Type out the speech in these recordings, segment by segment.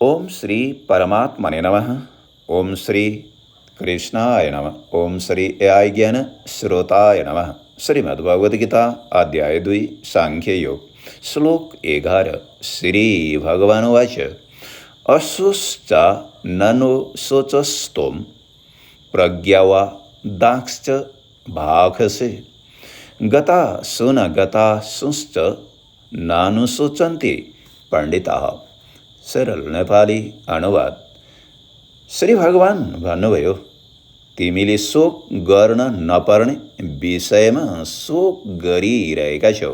ओम श्री परमात्मने नमः। ओम श्री कृष्णाय नमः। ओम श्री एआई ज्ञान श्रोताय नमः। श्रीमद्भगवद गीता अध्याय 2 सांख्य योग श्लोक 11 श्री भगवानुवाच अशुश्च ननु शोचस्तोम प्रज्ञावा दाक्श्च भाखसे गता सुन गता सुश्च नानुशोचन्ति पंडिताः। સરળ નેપાલી અનુવાદ। શ્રી ભગવાન भन्नुभयो तिमीले शोक गर्न नपर्ने विषयमा शोक गरिरहेका छौ,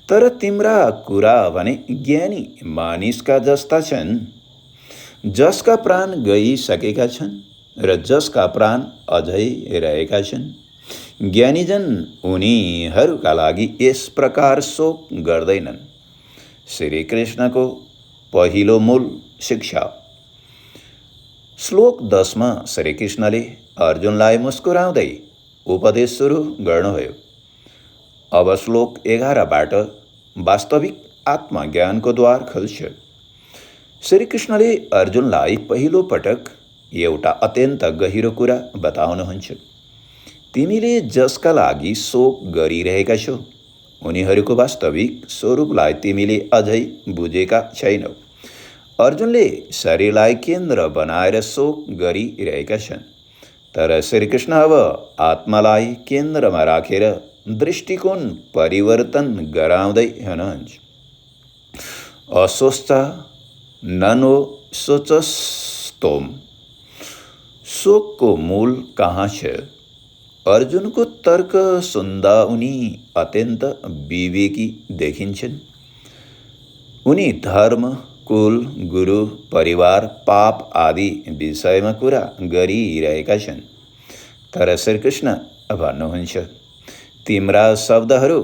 तर तिम्रा कुरा भने ज्ञानी मानिसका जस्ता छन्, जसका प्राण गइसकेका छन् र जसका प्राण अझै रहेका छन्। ज्ञानीजन उनीहरूका लागि यस प्रकार शोक गर्दैनन्। श्री कृष्णको पहिलो मूल शिक्षा। श्लोक 10 श्रीकृष्णले अर्जुनलाई मुस्कुराउँदै उपदेश सुरु गर्नुभयो। अब श्लोक 11बाट वास्तविक आत्मज्ञानको द्वार खुल्छ। श्रीकृष्णले अर्जुनलाई पहिलो पटक एउटा अत्यन्त गहिरो कुरा बताउनुहुन्छ। तिमीले जसका लागि शोक गरिरहेका छौ, उनीहरूको वास्तविक स्वरूपलाई तिमीले अझै बुझेका छैनौ। अर्जुनले शरीरलाई केन्द्र बनाएर शोक गरिरहेका छन्, तर श्रीकृष्ण अब आत्मालाई केन्द्रमा राखेर दृष्टिकोण परिवर्तन गराउँदै हुनुहुन्छ। अशोच ननो शोचस्तोम। शोकको मूल कहाँ छ? अर्जुनको तर्क सुन्दा उनी अत्यन्त विवेकी देखिन्छन्। उनी धर्म, कुल, गुरु, परिवार, पाप आदि विषयमा कुरा गरिरहेका छन्, तर श्रीकृष्ण भन्नुहुन्छ तिम्रा शब्दहरू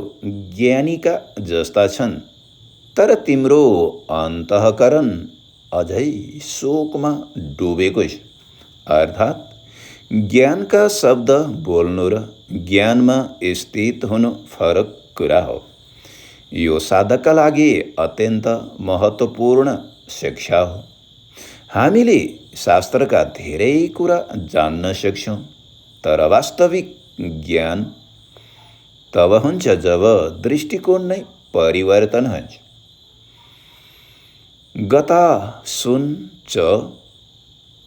ज्ञानीका जस्ता छन्, तर तिम्रो अन्तःकरण अझै शोकमा डुबेको छ। अर्थात् ज्ञानका शब्द बोल्नु र ज्ञानमा स्थित हुनु फरक कुरा हो। यो साधकका लागि अत्यन्त महत्त्वपूर्ण शिक्षा हो। हामीले शास्त्रका धेरै कुरा जान्न सक्छौँ, तर वास्तविक ज्ञान तब हुन्छ जब दृष्टिकोण नै परिवर्तन हुन्छ। गता सुन च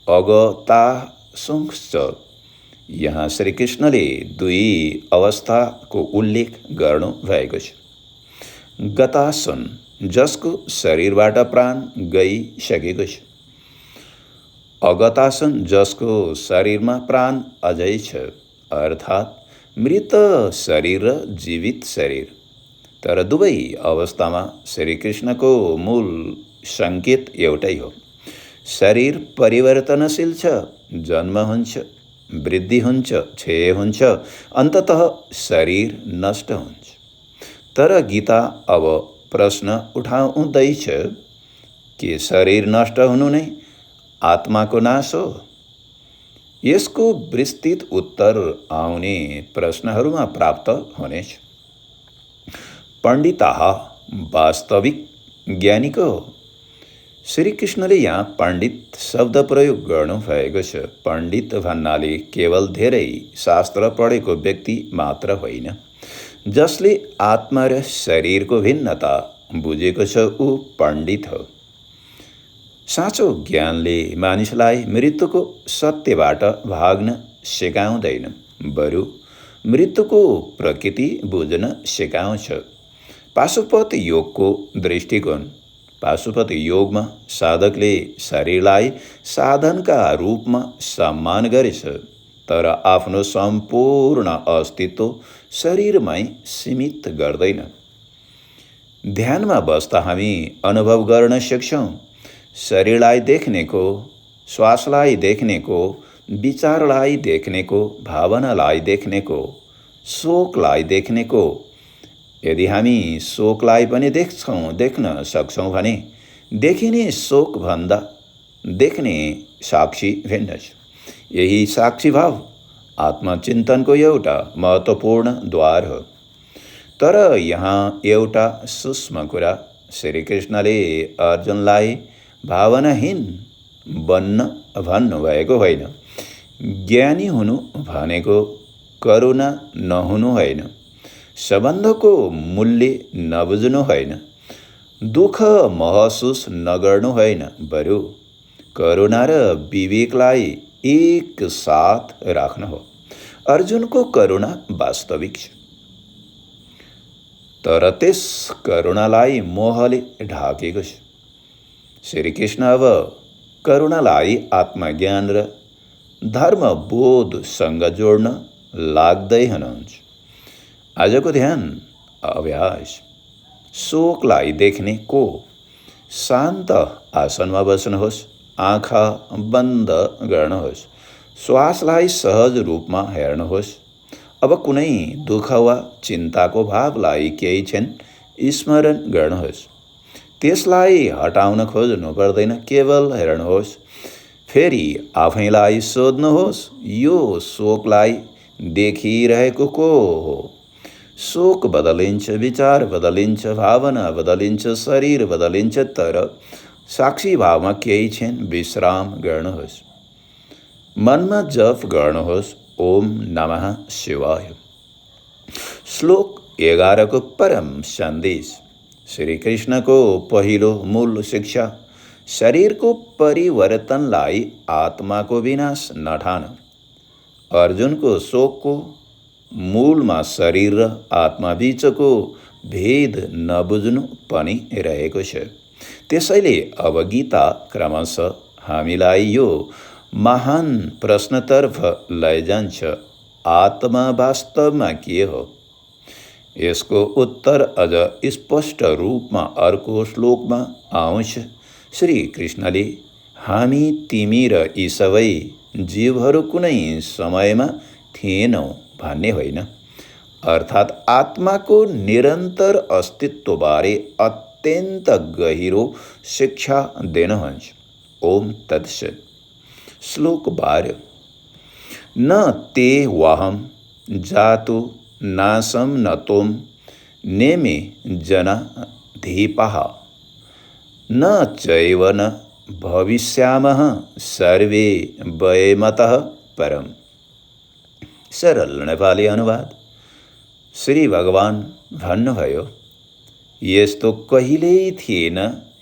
अगता सुंश्च। यहाँ श्रीकृष्णले दुई अवस्थाको उल्लेख गर्नु भएको छ। गतासुन, जसको शरीरबाट प्राण गइसकेको छ। अगतासुन, जसको शरीरमा प्राण अझै छ, अर्थात् मृत शरीर र जीवित शरीर। तर दुवै अवस्थामा श्रीकृष्णको मूल सङ्केत एउटै हो। शरीर परिवर्तनशील छ, जन्म हुन्छ, वृद्धि हुन्छ, क्षय हुन्छ, अन्ततः शरीर नष्ट हुन्छ। तर गीता अब प्रश्न उठाउँदैछ कि शरीर नष्ट हुनु नै आत्माको नाश हो? यसको विस्तृत उत्तर आउने प्रश्नहरूमा प्राप्त हुनेछ। पण्डिताः, वास्तविक ज्ञानीको हो। श्रीकृष्णले यहाँ पण्डित शब्द प्रयोग गर्नुभएको छ। पण्डित भन्नाले केवल धेरै शास्त्र पढेको व्यक्ति मात्र होइन। जसले आत्मा र शरीरको भिन्नता बुझेको छ ऊ पण्डित हो। साँचो ज्ञानले मानिसलाई मृत्युको सत्यबाट भाग्न सिकाउँदैन, बरु मृत्युको प्रकृति बुझ्न सिकाउँछ। पाशुपत योगको दृष्टिकोण। पाशुपत योगमा साधकले शरीरलाई साधनका रूपमा सम्मान गरेछ, तर आफ्नो सम्पूर्ण अस्तित्व शरीरमै सीमित गर्दैन। ध्यानमा बस्दा हामी अनुभव गर्न सक्छौँ शरीरलाई देख्नेको, श्वासलाई देख्नेको, विचारलाई देख्नेको, भावनालाई देख्नेको, शोकलाई देख्नेको। यदि हामी शोकलाई पनि देख्न सक्छौँ भने देखिने शोकभन्दा देख्ने साक्षी भिन्न छ। यही साक्षी भाव आत्मचिन्तनको एउटा महत्त्वपूर्ण द्वार हो। तर यहाँ एउटा सूक्ष्म कुरा श्रीकृष्णले अर्जुनलाई भावनाहीन बन्न भन्नुभएको होइन। ज्ञानी हुनु भनेको करुणा नहुनु होइन, सम्बन्धको मूल्य नबुझ्नु होइन, दुःख महसुस नगर्नु होइन, बरु करुणा र विवेकलाई एक साथ राख्नु हो। अर्जुनको करुणा वास्तविक छ, तर त्यस करुणालाई मोहले ढाकेको छ। श्रीकृष्ण अब करुणालाई आत्मज्ञान र धर्मबोधसँग जोड्न लाग्दै हुनुहुन्छ। आजको ध्यान अभ्यास। शोकलाई देख्ने को शान्त आसनमा बस्नुहोस्, आँखा बन्द गर्नुहोस्, श्वासलाई सहज रूपमा हेर्नुहोस्। अब कुनै दुःख वा चिन्ताको भावलाई केही क्षण स्मरण गर्नुहोस्। त्यसलाई हटाउन खोज्नु पर्दैन, केवल हेर्नुहोस्। फेरि आफैलाई सोध्नुहोस्, यो शोकलाई देखिरहेको को हो? शोक बदलिन्छ, विचार बदलिन्छ, भावना बदलिन्छ, शरीर बदलिन्छ, तर साक्षी भावमा केही क्षण विश्राम गर्नुहोस्। मनमा जप गर्नुहोस्, ओम नमः शिवाय। श्लोक 11 को परम सन्देश। श्रीकृष्णको पहिलो मूल शिक्षा, शरीरको परिवर्तनलाई आत्माको विनाश नठान। अर्जुनको शोकको मूलमा शरीर र आत्माबीचको भेद नबुझ्नु पनि रहेको छ। त्यसैले अब गीता क्रमशः हामीलाई यो महान प्रश्नतर्फ लैजान्छ, आत्मा वास्तवमा के हो? यसको उत्तर अझ स्पष्ट रूपमा अर्को श्लोकमा आउँछ। श्री कृष्णले हामी, तिमी र यी सबै जीवहरू कुनै समयमा थिएनौँ भन्ने होइन, अर्थात् आत्माको निरन्तर अस्तित्वबारे अत्यन्त गहिरो शिक्षा दिनुहुन्छ। ओम तत्सत्। श्लोक 12। न ते वाहम जातु नासम न त्वं नेमे जना धीपः न चैव न भविष्यामः सर्वे वयमतः परम। सरल नेपाली अनुवाद। श्री भगवान भन्नुभयो, यस्तो कहिल्यै थिएन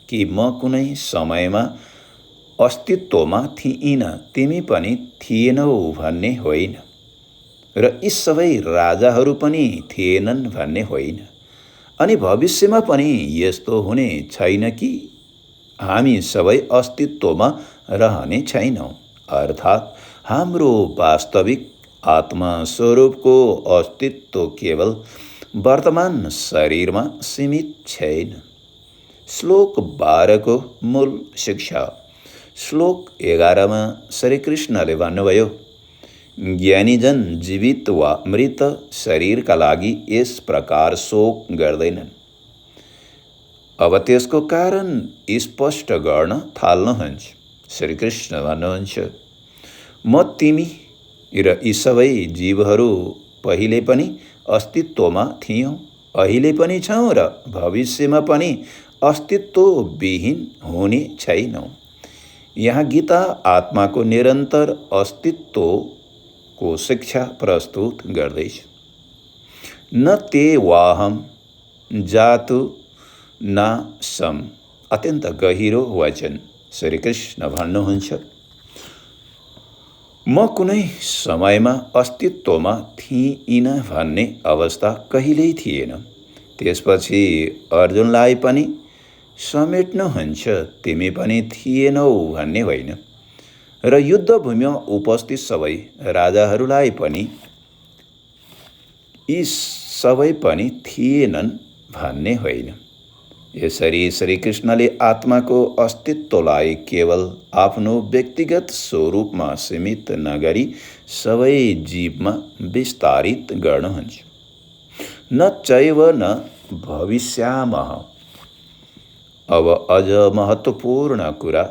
कि म कुनै समयमा अस्तित्वमा थिइनँ, तिमी पनि थिएनौ भन्ने होइन, र यी सबै राजाहरू पनि थिएनन् भन्ने होइन, अनि भविष्यमा पनि यस्तो हुने छैन कि हामी सबै अस्तित्वमा रहने छैनौँ। अर्थात् हाम्रो वास्तविक आत्मा स्वरूपको अस्तित्व केवल वर्तमान शरीरमा सीमित छैन। श्लोक 12 को मूल शिक्षा। श्लोक 11 मा श्रीकृष्णले भन्नुभयो, ज्ञानीजन जीवित वा मृत शरीरका लागि यस प्रकार शोक गर्दैनन्। अब त्यसको कारण स्पष्ट गर्न थाल्नुहुन्छ। श्रीकृष्ण भन्नुहुन्छ, म, तिमी र यी सबै जीवहरू पहिले पनि अस्तित्वमा थियौँ, अहिले पनि छौँ र भविष्यमा पनि अस्तित्वविहीन हुने छैनौँ। यहाँ गीता आत्माको निरन्तर अस्तित्वको शिक्षा प्रस्तुत गर्दैछ। न ते वाहम जातु न सम। अत्यन्त गहिरो वचन। श्रीकृष्ण भन्नुहुन्छ, म कुनै समयमा अस्तित्वमा थिइनँ भन्ने अवस्था कहिल्यै थिएन। त्यसपछि अर्जुनलाई पनि समेट्नुहुन्छ, तिमी पनि थिएनौ भन्ने होइन, र युद्धभूमिमा उपस्थित सबै राजाहरूलाई पनि यी सबै पनि थिएनन् भन्ने होइन। यसरी श्रीकृष्णले आत्माको अस्तित्वलाई केवल आफ्नो व्यक्तिगत स्वरूपमा सीमित नगरी सबै जीवमा विस्तारित गर्नुहुन्छ। न चैव न भविष्यामः। अब अझ महत्त्वपूर्ण कुरा,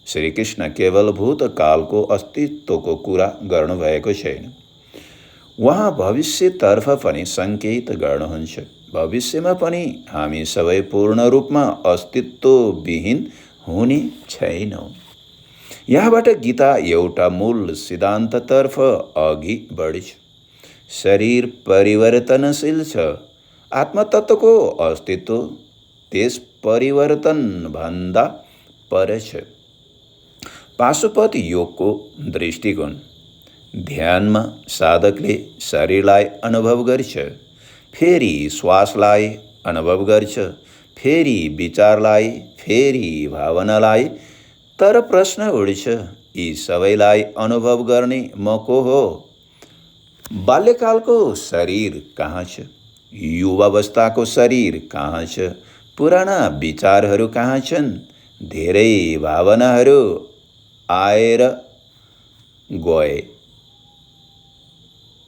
श्रीकृष्ण केवल भूतकालको अस्तित्वको कुरा गर्नुभएको छैन, उहाँ भविष्यतर्फ पनि सङ्केत गर्नुहुन्छ। भविष्यमा पनि हामी सबै पूर्ण रूपमा अस्तित्वविहीन हुने छैनौँ। यहाँबाट गीता एउटा मूल सिद्धान्ततर्फ अघि बढ्छ। शरीर परिवर्तनशील छ। आत्मतत्त्वको अस्तित्व त्यस परिवर्तनभन्दा पर छ। पाशुपत योगको दृष्टिकोण। ध्यानमा साधकले शरीरलाई अनुभव गर्छ, फेरि श्वासलाई अनुभव गर्छ, फेरि विचारलाई, फेरि भावनालाई। तर प्रश्न उठ्छ, यी सबैलाई अनुभव गर्ने म को हो? बाल्यकालको शरीर कहाँ छ? युवावस्थाको शरीर कहाँ छ? पुराना विचारहरू कहाँ छन्? धेरै भावनाहरू आएर गए।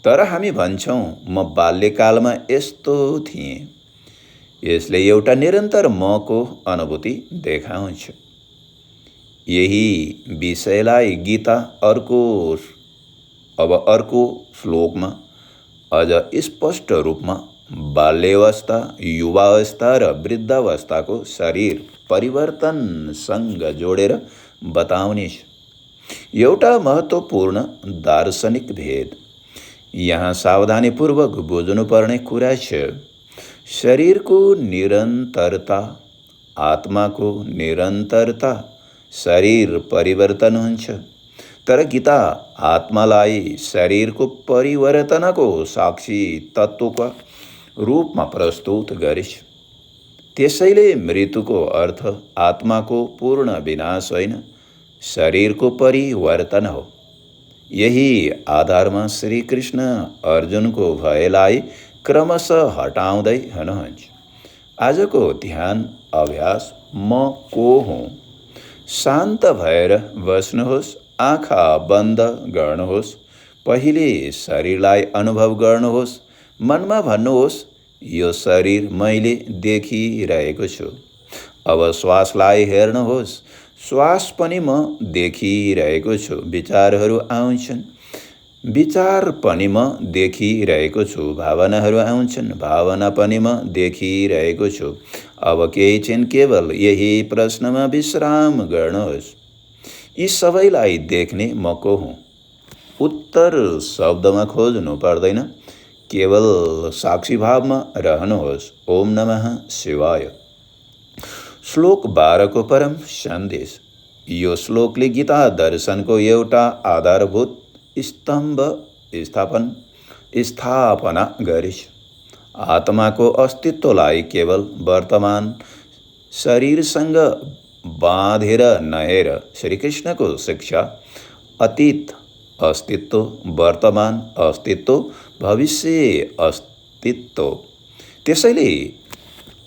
तर हामी भन्छौँ, म बाल्यकालमा यस्तो थिएँ। यसले एउटा निरन्तर मको अनुभूति देखाउँछ। यही विषयलाई गीता अर्को श्लोकमा अझ स्पष्ट रूपमा बाल्यावस्था, युवावस्था र वृद्धावस्थाको शरीर परिवर्तनसँग जोडेर बताउनेछ। एउटा महत्त्वपूर्ण दार्शनिक भेद यहाँ सावधानीपूर्वक बुझ्नुपर्ने कुरा छ। शरीरको निरन्तरता, आत्माको निरन्तरता। शरीर परिवर्तन हुन्छ, तर गीता आत्मालाई शरीरको परिवर्तनको साक्षी तत्त्वका रूपमा प्रस्तुत गर्छ। त्यसैले मृत्युको अर्थ आत्माको पूर्ण विनाश होइन, शरीरको परिवर्तन हो। यही आधारमा श्रीकृष्ण अर्जुनको भयलाई क्रमशः हटाउँदै हुनुहुन्छ। आजको ध्यान अभ्यास म को हुँ? शान्त भएर बस्नुहोस्, आँखा बन्द गर्नुहोस्। पहिले शरीरलाई अनुभव गर्नुहोस्। मनमा भन्नुहोस्, यो शरीर मैले देखिरहेको छु। अब श्वासलाई हेर्नुहोस्। श्वास पनि म देखिरहेको छु। विचारहरू आउँछन्, विचार पनि म देखिरहेको छु। भावनाहरू आउँछन्, भावना पनि म देखिरहेको छु। अब केही छिन केवल यही प्रश्नमा विश्राम गर्नुहोस्, यी सबैलाई देख्ने म को हुँ? उत्तर शब्दमा खोज्नु पर्दैन, केवल साक्षीभावमा रहनुहोस्। ओम नमः शिवाय। श्लोक 12 को परम सन्देश। यो श्लोकले गीता दर्शनको एउटा आधारभूत स्तम्भ स्थापना गरिछ। आत्माको अस्तित्वलाई केवल वर्तमान शरीरसँग बाँधेर नहेर श्रीकृष्णको शिक्षा अतीत अस्तित्व, वर्तमान अस्तित्व, भविष्य अस्तित्व। त्यसैले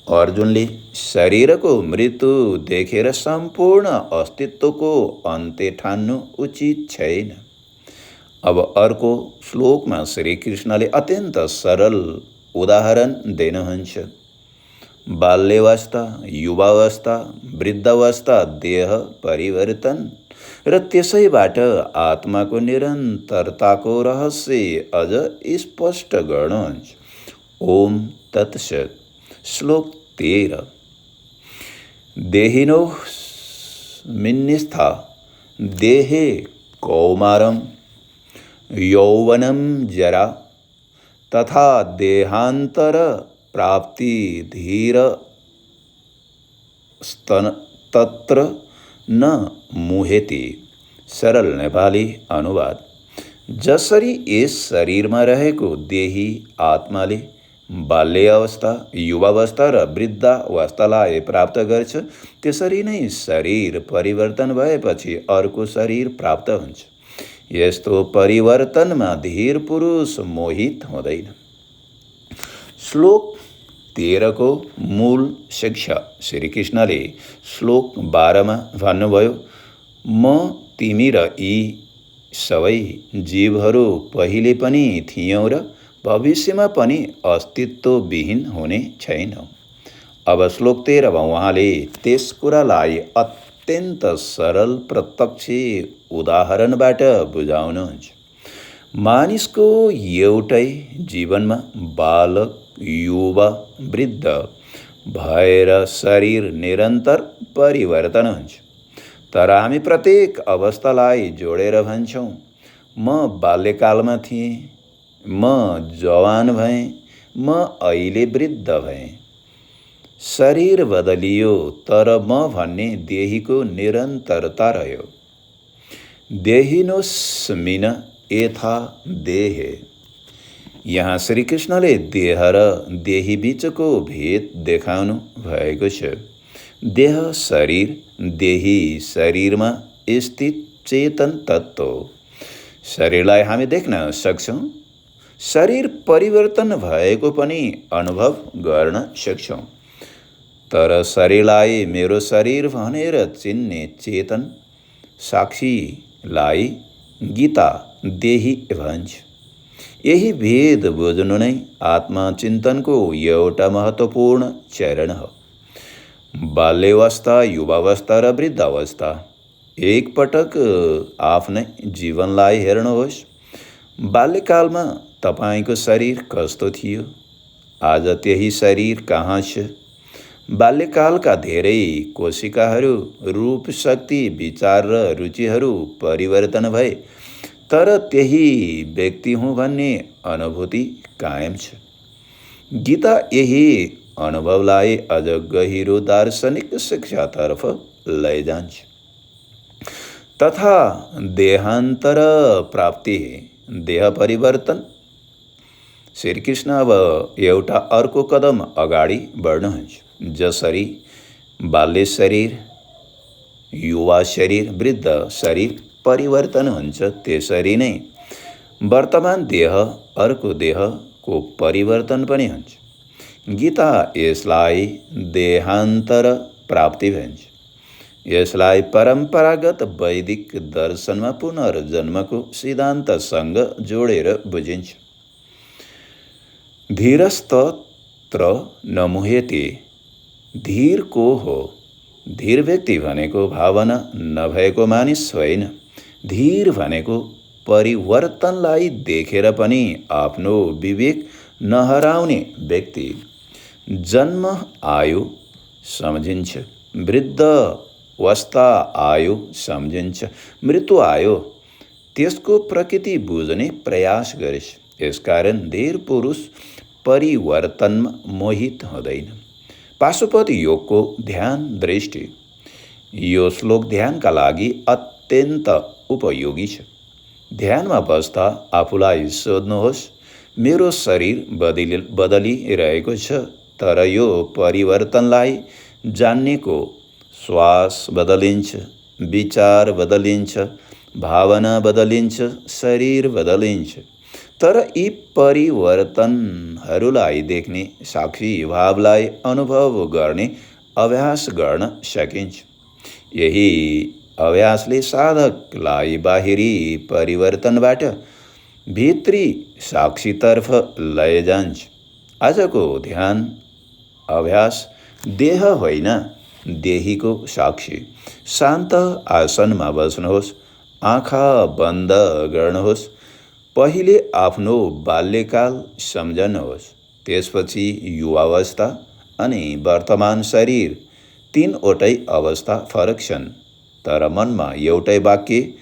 अर्जुनले शरीरको मृत्यु देखेर सम्पूर्ण अस्तित्वको अन्त्य ठान्नु उचित छैन। अब अर्को श्लोकमा श्रीकृष्णले अत्यन्त सरल उदाहरण दिनुहुन्छ। बाल्यावस्था, युवावस्था, वृद्धावस्था, देह परिवर्तन र त्यसैबाट आत्माको निरन्तरताको रहस्य अझ स्पष्ट गर्नुहुन्छ। ओम तत्सत्। श्लोक 13। देहिनोऽस्मिन्निस्था देहे कौमारं यौवनं जरा तथा देहान्तर प्राप्ति धीर तत्र न मुहेति। सरल नेपाली अनुवाद। जसरी यस शरीरमा रहेको देही आत्माले बाल्य अवस्था, युवावस्था र वृद्धावस्थालाई प्राप्त गर्छ, त्यसरी नै शरीर परिवर्तन भएपछि अर्को शरीर प्राप्त हुन्छ। यस्तो परिवर्तनमा धीर पुरुष मोहित हुँदैन। श्लोक 13 को मूल शिक्षा। श्रीकृष्णले श्लोक 12 मा भन्नुभयो, म तिमी र यी सबै जीवहरू पहिले पनि थियौँ र भविष्यमा पनि अस्तित्वविहीन हुने छैनौँ। अब श्लोक 13 मा उहाँले त्यस कुरालाई अत्यन्त सरल प्रत्यक्ष उदाहरणबाट बुझाउनुहुन्छ। मानिसको एउटै जीवनमा बालक, युवा, वृद्ध, भएर शरीर निरन्तर परिवर्तन हुन्छ। तर हामी प्रत्येक अवस्थालाई जोडेर भन्छौँ, म बाल्यकालमा थिएँ, म जवान भएँ, म अहिले वृद्ध भएँ। शरीर बदलियो तर म भन्ने देहीको निरन्तरता रह्यो। देहिनोस्मिन यथा देहे। यहाँ श्रीकृष्णले देह र देही बीचको भेद देखाउनु भएको छ। देह शरीर, देही शरीरमा स्थित चेतन तत्त्व हो। शरीरलाई हामी देख्न सक्छौँ, शरीर परिवर्तन भएको पनि अनुभव गर्न सक्छौँ। तर शरीरलाई मेरो शरीर भनेर चिन्ने चेतन साक्षीलाई गीता देही भन्छ। यही भेद बुझ्नु नै आत्मचिन्तनको एउटा महत्त्वपूर्ण चरण हो। बाल्यावस्था, युवावस्था र वृद्धावस्था। एकपटक आफ्नै जीवनलाई हेर्नुहोस्। बाल्यकालमा तपाईँको शरीर कस्तो थियो? आज त्यही शरीर कहाँ छ? बाल्यकालका धेरै कोशिकाहरू, रूप, शक्ति, विचार र रुचिहरू परिवर्तन भए, तर त्यही व्यक्ति हुँ भन्ने अनुभूति कायम छ। गीता यही अनुभवलाई अझ गहिरो दार्शनिक शिक्षातर्फ लैजान्छ। तथा देहान्तर प्राप्ति, देह परिवर्तन। श्रीकृष्ण अब एउटा अर्को कदम अगाडि बढ्नुहुन्छ। जसरी बाल्य शरीर, युवा शरीर, वृद्ध शरीर परिवर्तन हुन्छ, त्यसरी नै वर्तमान देह, अर्को देहको परिवर्तन पनि हुन्छ। गीता यसलाई देहान्तर प्राप्ति भन्छ। यसलाई परम्परागत वैदिक दर्शनमा पुनर्जन्मको सिद्धान्तसँग जोडेर बुझिन्छ। धीरस्तत्र न मुह्यते। धीर को हो? धीर व्यक्ति भनेको भावना नभएको मानिस होइन। धीर भनेको परिवर्तनलाई देखेर पनि आफ्नो विवेक नहराउने व्यक्ति। जन्म आयो सम्झिन्छ, वृद्ध अवस्था आयो सम्झिन्छ, मृत्यु आयो त्यसको प्रकृति बुझ्ने प्रयास गरिस्। यसकारण धीर पुरुष परिवर्तनमा मोहित हुँदैन। पाशुपत योगको ध्यान दृष्टि। यो श्लोक ध्यानका लागि अत्यन्त उपयोगी छ। ध्यानमा बस्दा आफूलाई सोध्नुहोस्, मेरो शरीर बदलिरहेको छ, तर यो परिवर्तनलाई जान्नेको श्वास बदलिन्छ, विचार बदलिन्छ, भावना बदलिन्छ, शरीर बदलिन्छ, तर यी परिवर्तनहरूलाई देख्ने साक्षी भावलाई अनुभव गर्ने अभ्यास गर्न सकिन्छ। यही अभ्यासले साधकलाई बाहिरी परिवर्तनबाट भित्री साक्षीतर्फ लैजान्छ। आजको ध्यान अभ्यास देह होइन, देहीको साक्षी। शान्त आसनमा बस्नुहोस्, आँखा बन्द गर्नुहोस्। पहिले आफ्नो बाल्यकाल सम्झनुहोस्, त्यसपछि युवावस्था अनि वर्तमान शरीर। तीनवटै अवस्था फरक छन्, तर मनमा एउटै वाक्य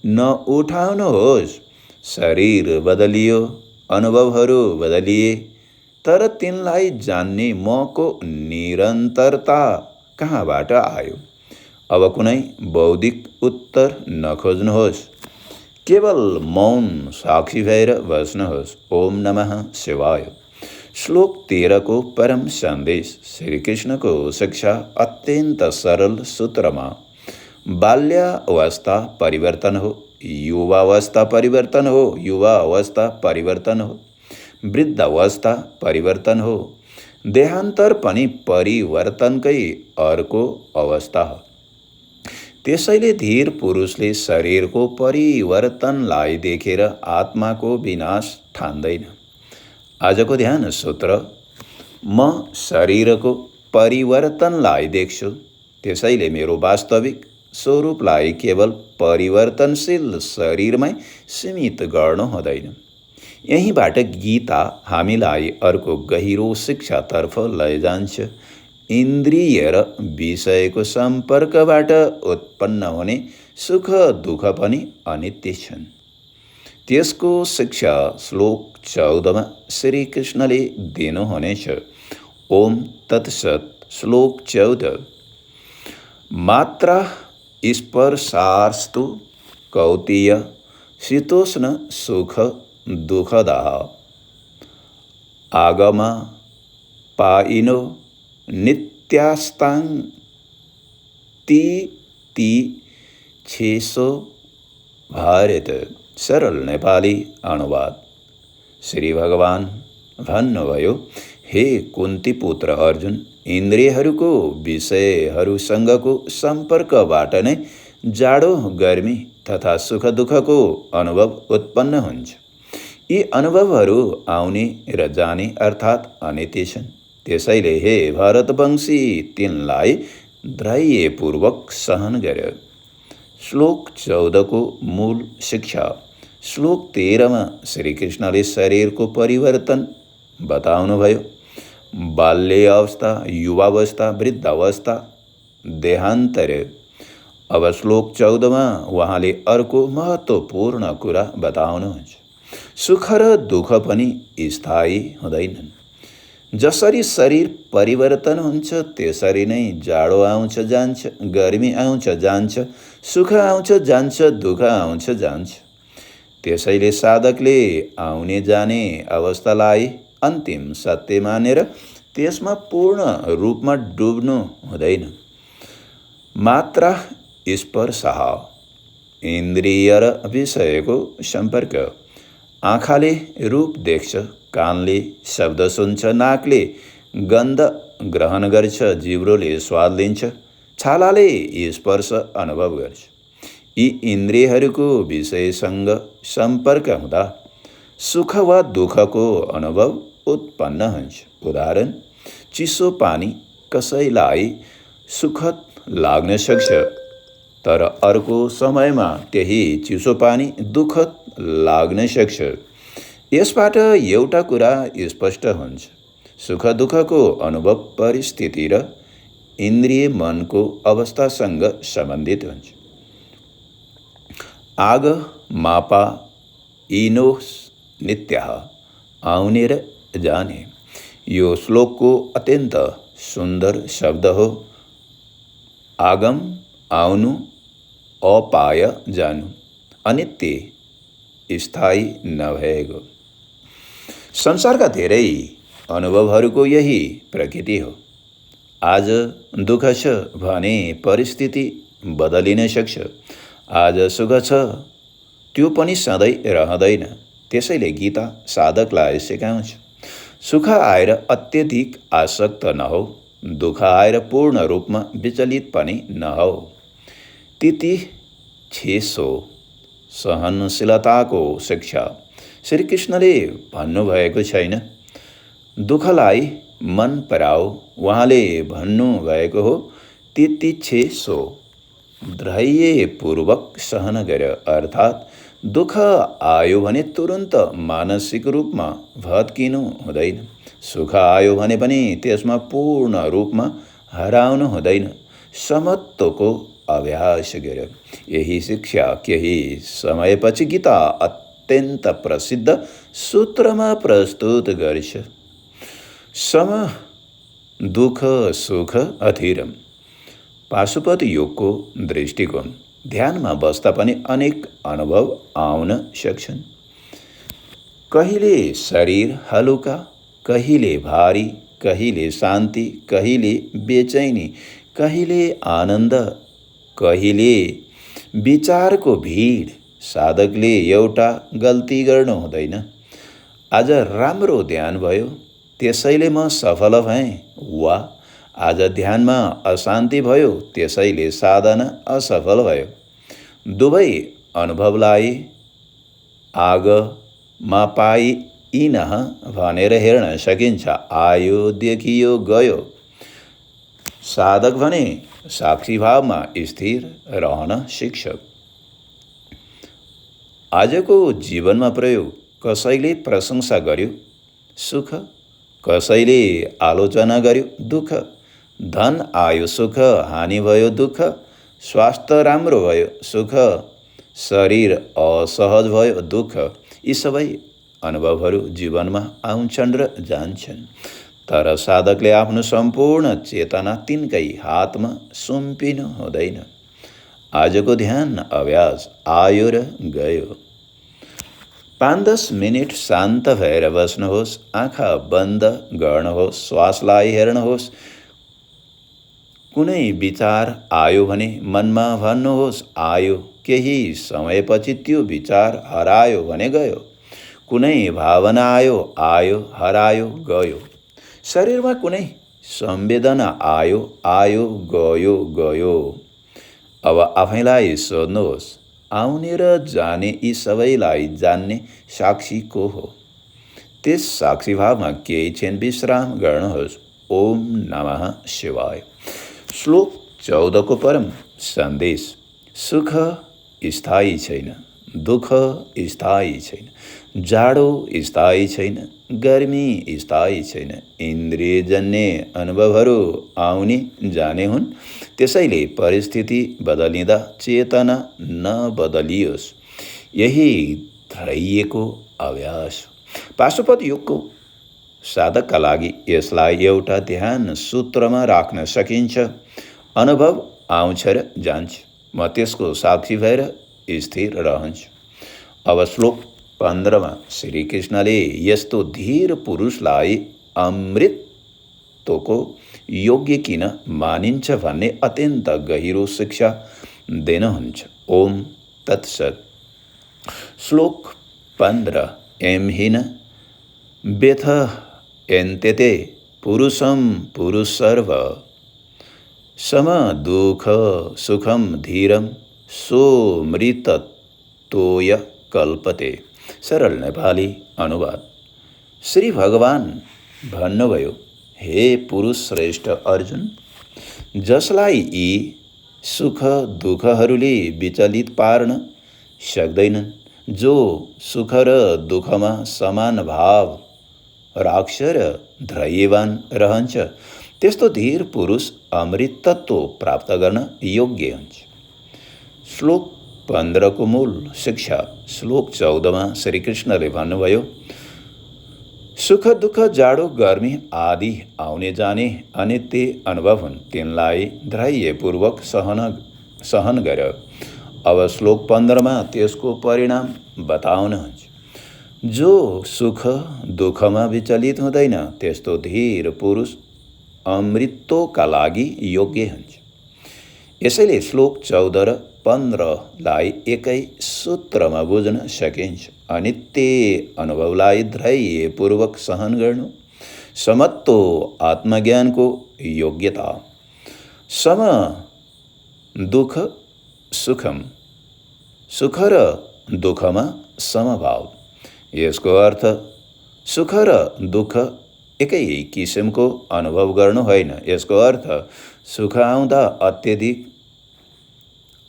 नउठाउनुहोस्। शरीर बदलियो, अनुभवहरू बदलिए, तर तिनलाई जान्ने मको निरन्तरता कहाँबाट आयो? अब कुनै बौद्धिक उत्तर नखोज्नुहोस्, केवल मौन साक्षी भएर बस्नुहोस्। ओम नमः शिवाय। श्लोक 13 को परम सन्देश। श्रीकृष्णको शिक्षा अत्यन्त सरल सूत्रमा। बाल्यावस्था परिवर्तन हो, युवावस्था परिवर्तन हो, युवा अवस्था परिवर्तन हो, वृद्धावस्था परिवर्तन हो, देहान्तर पनि परिवर्तनकै अर्को अवस्था हो। त्यसैले धीर पुरुषले शरीरको परिवर्तनलाई देखेर आत्माको विनाश ठान्दैन। आजको ध्यान सूत्र। म शरीरको परिवर्तनलाई देख्छु, त्यसैले मेरो वास्तविक स्वरूपलाई केवल परिवर्तनशील शरीरमै सीमित गर्नु हुँदैन। यहीँबाट गीता हामीलाई अर्को गहिरो शिक्षातर्फ लैजान्छ। इन्द्रिय र विषयको सम्पर्कबाट उत्पन्न हुने सुख दुःख पनि अनित्य छन्। त्यसको शिक्षा श्लोक 14मा श्रीकृष्णले दिनुहुनेछ। ओम तत्सत। श्लोक 14। मात्रा स्पर्शास्तु कौतीय शीतोष्ण सुख दुःखदाः आगमा पाइनो नित्यास्तां ती छेसो भारत। सरल नेपाली अनुवाद। श्री भगवान भन्नुभयो, हे कुन्ती पुत्र अर्जुन, इन्द्रियहरूको विषयहरूसँगको सम्पर्कबाट नै जाडो गर्मी तथा सुख दुःखको अनुभव उत्पन्न हुन्छ। यी अनुभवहरू आउने र जाने अर्थात् अनित्य छन्। त्यसैले हे भरतवंशी, तिनलाई धैर्यपूर्वक सहन गर। श्लोक 14को मूल शिक्षा। श्लोक 13मा श्रीकृष्णले शरीरको परिवर्तन बताउनुभयो। बाल्य अवस्था, युवावस्था, वृद्धावस्था, देहान्तर। अब श्लोक 14मा उहाँले अर्को महत्त्वपूर्ण कुरा बताउनुहुन्छ। सुख र दुःख पनि स्थायी हुँदैनन्। जसरी शरीर परिवर्तन हुन्छ त्यसरी नै जाडो आउँछ जान्छ, गर्मी आउँछ जान्छ, सुख आउँछ जान्छ, दुःख आउँछ जान्छ। त्यसैले साधकले आउने जाने अवस्थालाई अन्तिम सत्य मानेर त्यसमा पूर्ण रूपमा डुब्नु हुँदैन। मात्रा स्पर्शः, इन्द्रिय र विषयको सम्पर्क। आँखाले रूप देख्छ, कानले शब्द सुन्छ, नाकले गन्ध ग्रहण गर्छ, जिब्रोले स्वाद लिन्छ, छालाले स्पर्श अनुभव गर्छ। यी इन्द्रियहरूको विषयसँग सम्पर्क हुँदा सुख वा दुःखको अनुभव उत्पन्न हुन्छ। उदाहरण, चिसो पानी कसैलाई सुखद लाग्न सक्छ, तर अर्को समयमा त्यही चिसो पानी दुःखद लाग्न सक्छ। यसबाट एउटा कुरा स्पष्ट हुन्छ, सुख दुःखको अनुभव परिस्थिति र इन्द्रिय मनको अवस्थासँग सम्बन्धित हुन्छ। आग मापा इनोस नित्यः, आउने र जाने। यो श्लोकको अत्यन्त सुन्दर शब्द हो। आगम आउनु, अपाय जानु, अनित्य स्थायी नभएको। संसारका धेरै अनुभवहरूको यही प्रकृति हो। आज दुःख छ भने परिस्थिति बदलिन सक्छ। आज सुख छ, त्यो पनि सधैँ रहँदैन। त्यसैले गीता साधकलाई सिकाउँछ, सुख आएर अत्यधिक आसक्त नहो, दुःख आएर पूर्ण रूपमा विचलित पनि नहो। तिति छेसो, सहनशीलताको शिक्षा। श्रीकृष्णले भन्नुभएको छैन दुःखलाई मन पराऊ, उहाँले भन्नुभएको हो तितिक्षेसो, धैर्यपूर्वक सहन गर। अर्थात् दुःख आयो भने तुरुन्त मानसिक रूपमा भत्किनु हुँदैन। सुख आयो भने पनि त्यसमा पूर्ण रूपमा हराउनु हुँदैन। समत्वको अभ्यास गर। यही शिक्षा केही समयपछि गीता अत्यन्त प्रसिद्ध सूत्रमा प्रस्तुत गर्छ। सम दुःख सुख अथिरम। पाशुपत योगको दृष्टिकोण। ध्यानमा बस्दा पनि अनेक अनुभव आउन सक्छन्। कहिले शरीर हलुका, कहिले भारी, कहिले शान्ति, कहिले बेचैनी, कहिले आनन्द, कहिले विचारको भीड। साधकले एउटा गल्ती गर्नु हुँदैन। आज राम्रो ध्यान भयो त्यसैले म सफल भएँ, वा आज ध्यानमा अशान्ति भयो त्यसैले साधना असफल भयो। दुवै अनुभवलाई आगमा पाइनः भनेर हेर्न सकिन्छ। आयो, देखियो, गयो। साधक भने साक्षी भावमा स्थिर रहन सिक्छ। आजको जीवनमा प्रयोग। कसैले प्रशंसा गर्यो, सुख। कसैले आलोचना गर्यो, दुःख। धन आयो सुख, हानि भयो दुःख, स्वास्थ्य राम्रो भयो सुख, शरीर असहज भयो दुःख। यी सबै अनुभवहरू जीवनमा आउँछन् र जान्छन्, तर साधकले आफ्नो सम्पूर्ण चेतना तिनकै हातमा सुम्पिनु हुँदैन। आजको ध्यान अभ्यास आयो र गयो। 5-10 मिनट शान्त भएर बस्नुहोस्, आँखा बन्द गर्नुहोस्, श्वासलाई हेर्नुहोस्। कुनै विचार आयो भने मनमा भन्नुहोस् आयो, केही समयपछि त्यो विचार हरायो भने गयो। कुनै भावना आयो, हरायो, गयो। शरीरमा कुनै संवेदना आयो, गयो, गयो। अब आफैलाई सोध्नुहोस्, आउने र जाने यी सबैलाई जान्ने साक्षी को हो? त्यस साक्षीभावमा केही क्षण विश्राम गर्नुहोस्। ओम नमः शिवाय। श्लोक 14 को परम सन्देश। सुख स्थायी छैन, दुःख स्थायी छैन, जाडो स्थायी छैन, गर्मी स्थायी छैन। इन्द्रियजन्य अनुभवहरू आउने जाने हुन्। त्यसैले परिस्थिति बदलिँदा चेतना नबदलियोस्। यही धैर्यको अभ्यास। पाशुपत योगको साधकका लागि यसलाई एउटा ध्यान सूत्रमा राख्न सकिन्छ। अनुभव आउँछ र जान्छ, म त्यसको साक्षी भएर स्थिर रहन्छु। अब श्लोक 15 श्रीकृष्णले यस्तो धीर पुरुषलाई अमृतको योग्य किन मानिन्छ भन्ने अत्यन्त गहिरो शिक्षा दिनुहुन्छ। ओम तत्सत्। श्लोक 15। एमहीन व्यथ एन्तेते पुरुषं पुरुषर्व सम दुःख सुखम धीरम सोमृतत्वय कल्पते। सरल नेपाली अनुवाद। श्री भगवान भन्नुभयो, हे पुरुष श्रेष्ठ अर्जुन, जसलाई यी सुख दुःखहरूले विचलित पार्न सक्दैनन्, जो सुख र दुःखमा समान भाव राख्छ र धैर्यवान रहन्छ, त्यस्तो धीर पुरुष अमृतत्व प्राप्त गर्न योग्य हुन्छ। श्लोक 15 को मूल शिक्षा। श्लोक 14 श्रीकृष्णले भन्नुभयो, सुख दुःख जाडो गर्मी आदि आउने जाने अनित्य अनुभव हुन्, तिनलाई धैर्यपूर्वक सहन गर। अब श्लोक 15 त्यसको परिणाम बताउनुहुन्छ। जो सुख दुःखमा विचलित हुँदैन, त्यस्तो धीर पुरुष अमृतका लागि योग्य हुन्छ। यसैले श्लोक 14 र 15लाई एकै सूत्रमा बुझ्न सकिन्छ। अनित्य अनुभवलाई धैर्यपूर्वक सहन गर्नु, समत्व आत्मज्ञानको योग्यता, सम दुःख सुखम, सुख र दुःखमा समभाव। यसको अर्थ सुख र दुःख एकै किसिमको अनुभव गर्नु होइन। यसको अर्थ सुख आउँदा अत्यधिक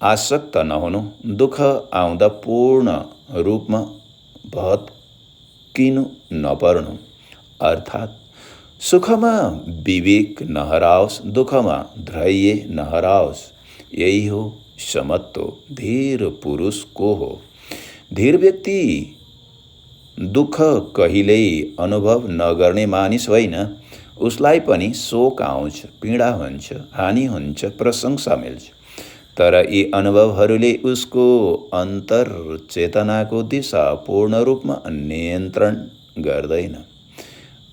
आसक्त नहुनु, दुःख आउँदा पूर्ण रूपमा भत्किनु नपर्नु। अर्थात् सुखमा विवेक नहराओस्, दुःखमा धैर्य नहराओस्। यही हो समत्व। धीर पुरुष को हो? धीर व्यक्ति दुःख कहिल्यै अनुभव नगर्ने मानिस होइन। उसलाई पनि शोक आउँछ, पीडा हुन्छ, हानि हुन्छ, प्रशंसा मिल्छ, तर यी अनुभवहरूले उसको अन्तर चेतनाको दिशा पूर्ण रूपमा नियन्त्रण गर्दैन।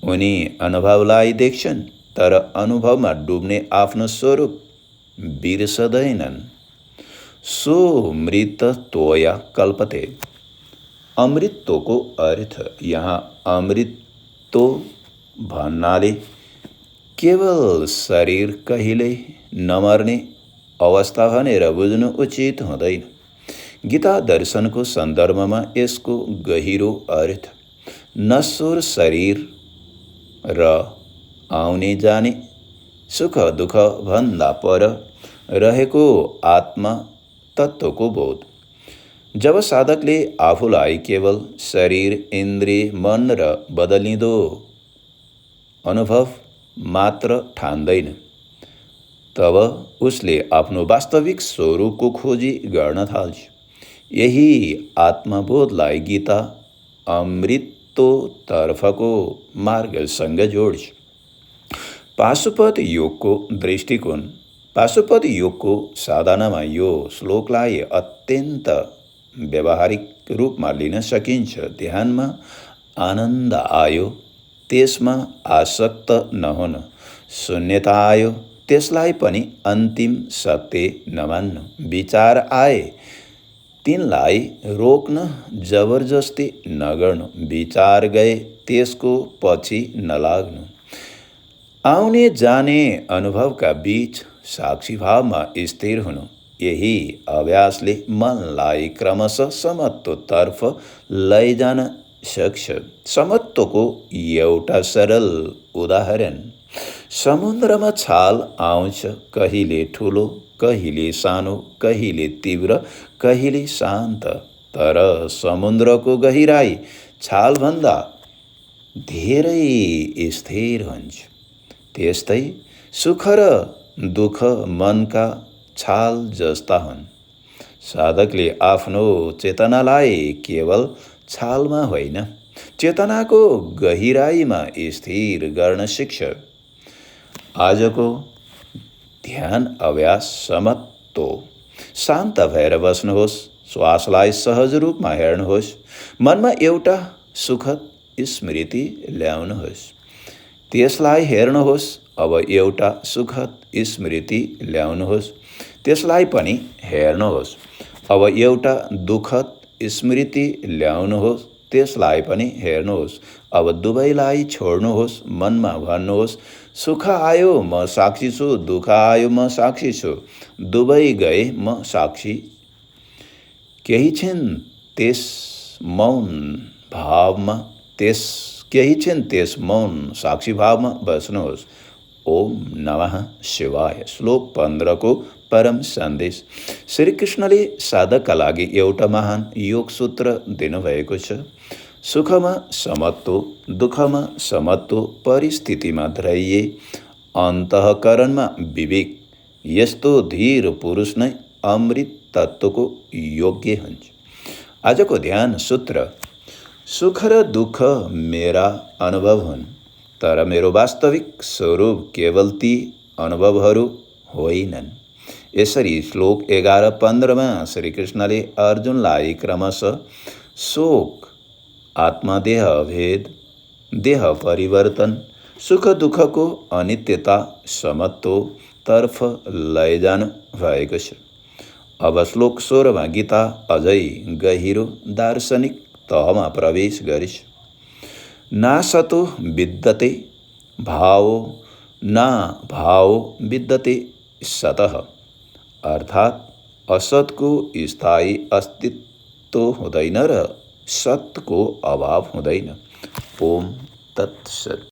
उनी अनुभवलाई देख्छन्, तर अनुभवमा डुब्ने आफ्नो स्वरूप बिर्सदैनन्। सो मृतत्वया कल्पते। अमृतत्वको अर्थ यहाँ अमृतत्व भन्नाले केवल शरीर कहिल्यै नमर्ने अवस्था भनेर बुझ्नु उचित हुँदैन। गीता दर्शनको सन्दर्भमा यसको गहिरो अर्थ नश्वर शरीर र आउने जाने सुख दुःख भन्दा पर रहेको आत्मा तत्त्वको बोध। जब साधकले आफूलाई केवल शरीर, इन्द्रिय, मन र बदलिँदो अनुभव मात्र ठान्दैन, तब उसले आफ्नो वास्तविक स्वरूपको खोजी गर्न थाल्छ। यही आत्मबोधलाई गीता अमृतोतर्फको मार्गसँग जोड्छ। पाशुपत योगको साधनामा यो श्लोकलाई अत्यन्त व्यावहारिक रूपमा लिन सकिन्छ। ध्यानमा आनन्द आयो, त्यसमा आसक्त नहुन। शून्यता आयो, त्यसलाई पनि अन्तिम सत्य नमान्नु। विचार आए, तिनलाई रोक्न जबरजस्ती नगर्नु। विचार गए, त्यसको पछि नलाग्नु। आउने जाने अनुभवका बीच साक्षी भावमा स्थिर हुनु। यही अभ्यासले मनलाई क्रमशः समत्वतर्फ लैजान सक्छ। समत्वको एउटा सरल उदाहरण, समुद्रमा छाल आउँछ, कहिले ठुलो, कहिले सानो, कहिले तीव्र, कहिले शान्त, तर समुद्रको गहिराई छालभन्दा धेरै स्थिर हुन्छ। त्यस्तै सुख र दुःख मनका छाल जस्ता हुन्। साधकले आफ्नो चेतनालाई केवल छालमा होइन, चेतनाको गहिराईमा स्थिर गर्न सिक्छ। आजको ध्यान अभ्यास समत्व। शान्त भएर बस्नुहोस्, श्वासलाई सहज रूपमा हेर्नुहोस्, मनमा एउटा सुखद स्मृति ल्याउनुहोस्, त्यसलाई हेर्नुहोस्। अब एउटा सुखद स्मृति ल्याउनुहोस्, त्यसलाई पनि हेर्नुहोस्। अब एउटा दुःखद स्मृति ल्याउनुहोस्, त्यसलाई पनि हेर्नुहोस्। अब दुवैलाई छोड्नुहोस्, मनमा भन्नुहोस्, सुख आयो म साक्षी छु, दुःख आयो म साक्षी छु, दुवै गए म साक्षी। केही छिन् त्यस मौन साक्षी भावमा बस्नुहोस्। ओम नमः शिवाय। श्लोक 15 को परम सन्देश। श्रीकृष्णले साधकका लागि एउटा महान योग सूत्र दिनुभएको छ। सुखमा समत्व, दुःखमा समत्व, परिस्थितिमा धैर्य, अन्तःकरणमा विवेक। यस्तो धीर पुरुष नै अमृत तत्त्वको योग्य हुन्छ। आजको ध्यान सूत्र, सुख र दुःख मेरा अनुभव हुन्, तर मेरो वास्तविक स्वरूप केवल ती अनुभवहरू होइनन्। यसरी श्लोक 11-15मा श्रीकृष्णले अर्जुनलाई क्रमशः शोक, आत्मदेह भेद, देह परिवर्तन, सुख दुःखको अनित्यता, समत्वतर्फ लैजानु भएको छ। अब श्लोक 16मा गीता अझै गहिरो दार्शनिक तहमा प्रवेश गरिछ। नासतो विद्यते भावो न भावो विद्यते सतः, अर्थात् असतको स्थायी अस्तित्व हुँदैन र सतको अभाव हुँदैन। ओम तत्सत।